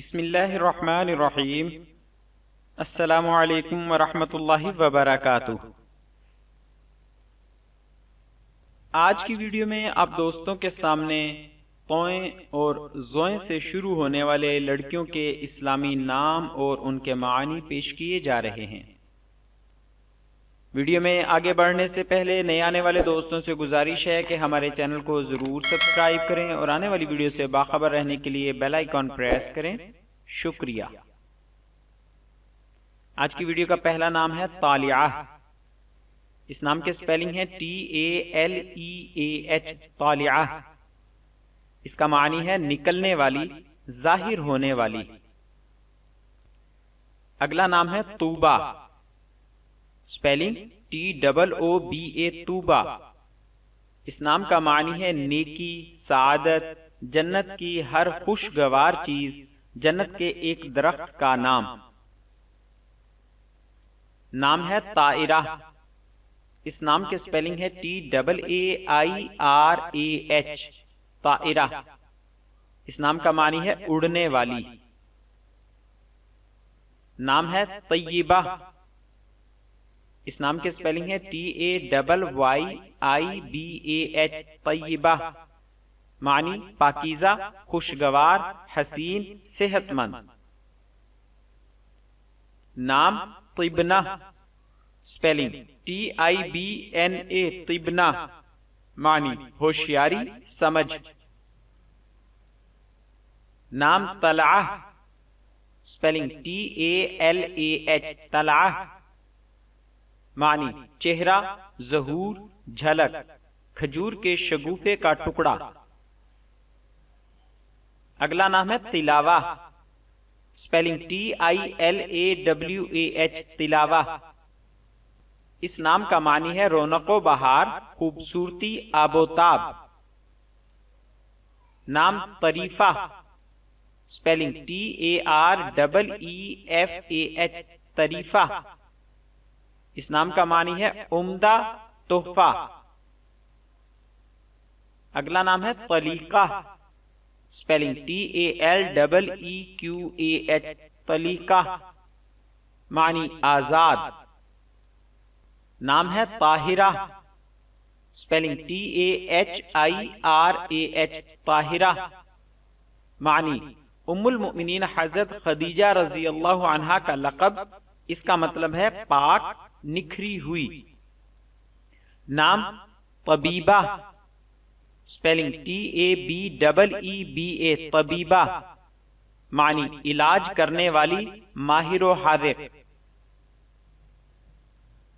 بسم اللہ الرحمن الرحیم۔ السلام علیکم ورحمۃ اللہ وبرکاتہ۔ آج کی ویڈیو میں آپ دوستوں کے سامنے طوئیں اور زوئیں سے شروع ہونے والے لڑکیوں کے اسلامی نام اور ان کے معانی پیش کیے جا رہے ہیں۔ ویڈیو میں آگے بڑھنے سے پہلے نئے آنے والے دوستوں سے گزارش ہے کہ ہمارے چینل کو ضرور سبسکرائب کریں اور آنے والی ویڈیو سے باخبر رہنے کے لیے بیل آئیکن پریس کریں۔ شکریہ۔ آج کی ویڈیو کا پہلا نام ہے طالعہ۔ اس نام کے سپیلنگ ہے TALEAH، طالعہ۔ اس کا معنی ہے نکلنے والی، ظاہر ہونے والی۔ اگلا نام ہے طوبہ، سپیلنگ TOOBA، طوبہ۔ اس نام کا معنی ہے نیکی، سعادت، جنت کی ہر خوشگوار چیز، جنت کے ایک درخت کا نام۔ نام ہے طائرہ۔ اس نام کے سپیلنگ ہے TAIRAH، طائرہ۔ اس نام کا معنی ہے اڑنے والی۔ نام ہے طیبہ۔ اس نام کے سپیلنگ ہے TAYYIBAH، طیبہ۔ معنی پاکیزہ، خوشگوار، حسین، صحت مند۔ نام طبنہ، سپیلنگ TIBNA، طبنہ۔ معنی ہوشیاری، سمجھ۔ نام طلعہ، سپیلنگ TALAH، طلعہ۔ معنی چہرہ، ظہور، جھلک، کھجور کے شگوفے کا ٹکڑا۔ اگلا نام ہے تلاوہ، سپیلنگ TILAWAH، تلاوہ۔ اس نام کا معنی ہے رونق و بہار، خوبصورتی، آب و تاب۔ نام طریفہ، سپیلنگ TAREEFAH، طریفہ۔ اس نام کا معنی ہے عمدہ، تحفہ۔ اگلا نام ہے طلیقہ، سپیلنگ TALEEQAH، طلیقہ۔ معنی آزاد۔ نام ہے طاہرہ، سپیلنگ TAHIRAH، طاہرہ۔ معنی ام المؤمنین حضرت خدیجہ رضی اللہ عنہا کا لقب، اس کا مطلب ہے پاک، نکھری ہوئی۔ نام طبیبہ، سپیلنگ TABEEBA، طبیبہ۔ معنی علاج کرنے والی، ماہر و حاذق۔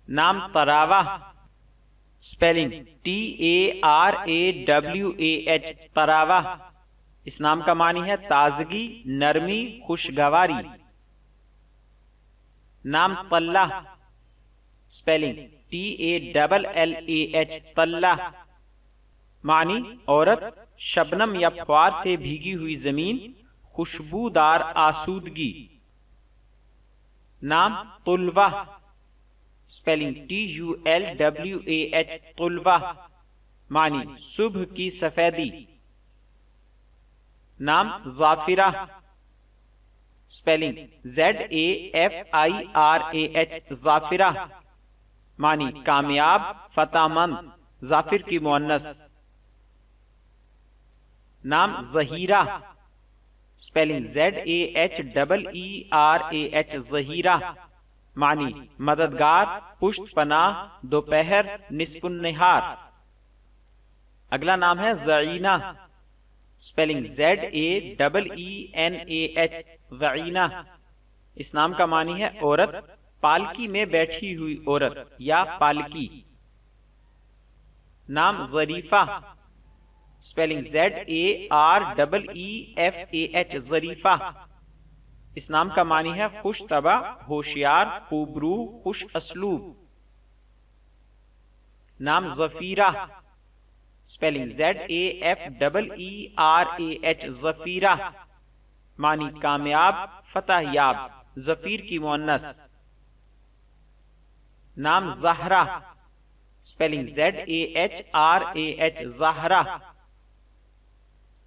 نام طراوہ، سپیلنگ TARAWAH، طراوہ۔ اس نام کا معنی ہے تازگی، نرمی، خوشگواری۔ نام طلہ، سپیلنگ TALLAH، طلہ۔ معنی عورت، شبنم یا پھوار سے بھیگی ہوئی زمین، خوشبودار آسودگی۔ نام طلوہ، سپیلنگ TULWAH، طلوہ۔ معنی صبح کی سفیدی۔ نام ظافرہ، سپیلنگ ZAFIRAH، ظافرہ۔ معنی کامیاب، فتح مند، ظافر کی مؤنث۔ نام ظہیرہ، سپیلنگ ZAHEERAH، ظہیرہ۔ معنی مددگار، پشت پناہ، دوپہر، نصف النہار۔ اگلا نام ہے ضعینہ، سپیلنگ ZAEENAH، ضعینہ۔ اس نام کا معنی ہے عورت، پالکی میں بیٹھی ہوئی عورت یا پالکی۔ نام ظریفہ، سپیلنگ ZAREEFAH، ظریفہ۔ اس نام کا معنی ہے خوش طبع، ہوشیار، خوبرو، خوش اسلوب۔ نام ظفیرہ، سپیلنگ ZAFEERAH، ظفیرہ۔ معنی کامیاب، فتح یاب، ظفیر کی مؤنث۔ نام زہرہ، سپیلنگ ZAHRAH، زہرہ۔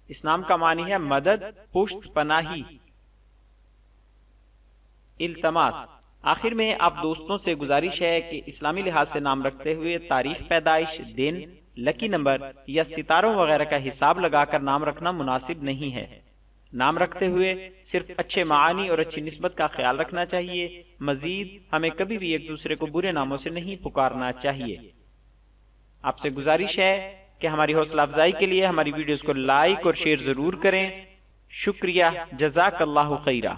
اس نام کا معنی ہے مدد، پشت پناہی۔ التماس۔ آخر میں آپ دوستوں سے گزارش ہے کہ اسلامی لحاظ سے نام رکھتے ہوئے تاریخ پیدائش، دن، لکی نمبر یا ستاروں وغیرہ کا حساب لگا کر نام رکھنا مناسب نہیں ہے۔ نام رکھتے ہوئے صرف اچھے معانی اور اچھی نسبت کا خیال رکھنا چاہیے۔ مزید ہمیں کبھی بھی ایک دوسرے کو برے ناموں سے نہیں پکارنا چاہیے۔ آپ سے گزارش ہے کہ ہماری حوصلہ افزائی کے لیے ہماری ویڈیوز کو لائک اور شیئر ضرور کریں۔ شکریہ، جزاک اللہ خیرہ۔